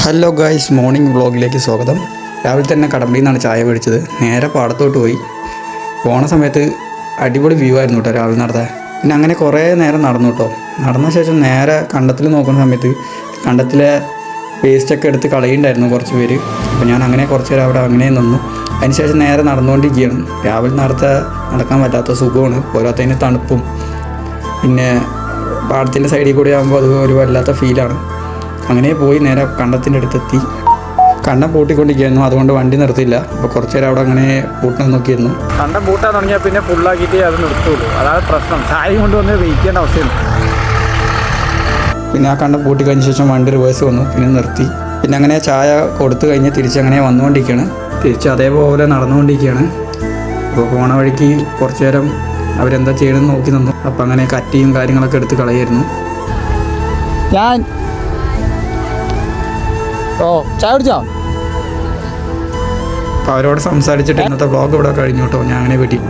Hello guys, morning വ്ളോഗിലേക്ക് സ്വാഗതം. രാവിലെ തന്നെ കടമ്പയിൽ നിന്നാണ് ചായ മേടിച്ചത്. നേരെ പാടത്തോട്ട് പോയി. പോണ സമയത്ത് അടിപൊളി വ്യൂ ആയിരുന്നു കേട്ടോ രാവിലെ നടത്താൻ. പിന്നെ അങ്ങനെ കുറേ നേരം നടന്നു കേട്ടോ. നടന്ന ശേഷം നേരെ കണ്ടത്തിൽ നോക്കുന്ന സമയത്ത് കണ്ടത്തിലെ വേസ്റ്റൊക്കെ എടുത്ത് കളയുണ്ടായിരുന്നു കുറച്ച് പേര്. അപ്പോൾ ഞാൻ അങ്ങനെ കുറച്ച് നേരം അവിടെ അങ്ങനെ നിന്നു. അതിന് ശേഷം നേരെ നടന്നുകൊണ്ടിരിക്കുകയാണ്. രാവിലെ നടക്കാൻ പറ്റാത്ത സുഖമാണ്, പോരാത്തതിന് തണുപ്പും. പിന്നെ പാടത്തിൻ്റെ സൈഡിൽ കൂടി ആകുമ്പോൾ അത് ഒരു വല്ലാത്ത ഫീലാണ്. അങ്ങനെ പോയി നേരെ കണ്ടത്തിൻ്റെ അടുത്തെത്തി. കണ്ടം പൂട്ടിക്കൊണ്ടിരിക്കുകയായിരുന്നു, അതുകൊണ്ട് വണ്ടി നിർത്തിയില്ല. അപ്പോൾ കുറച്ച് നേരം അവിടെ അങ്ങനെ പൂട്ടാൻ നോക്കിയിരുന്നു. കണ്ടം പൂട്ടാൻ തുടങ്ങിയാൽ പിന്നെ ഫുള്ളാക്കിയിട്ട് അത് നിർത്തുള്ളൂ. അതാണ് പ്രശ്നം. ചായ കൊണ്ട് വന്ന് വെയിറ്റ് ചെയ്യേണ്ട അവസ്ഥയാണ്. പിന്നെ ആ കണ്ടം പൂട്ടി കഴിഞ്ഞ ശേഷം വണ്ടി റിവേഴ്സ് വന്നു, പിന്നെ നിർത്തി. പിന്നെ അങ്ങനെ ചായ കൊടുത്തു കഴിഞ്ഞ് തിരിച്ചങ്ങനെ വന്നുകൊണ്ടിരിക്കുകയാണ്. തിരിച്ച് അതേപോലെ നടന്നുകൊണ്ടിരിക്കുകയാണ്. അപ്പോൾ പോണ വഴിക്ക് കുറച്ച് നേരം അവരെന്താ ചെയ്യണമെന്ന് നോക്കി നിന്നു. അപ്പോൾ അങ്ങനെ കറ്റിയും കാര്യങ്ങളൊക്കെ എടുത്ത് കളയായിരുന്നു. ചായ കുടിച്ചോ? അപ്പോൾ അവരോട് സംസാരിച്ചിട്ട് ഇന്നത്തെ വ്ളോഗ് ഇവിടെ കഴിഞ്ഞു കേട്ടോ. ഞാൻ അങ്ങനെ വീട്ടിൽ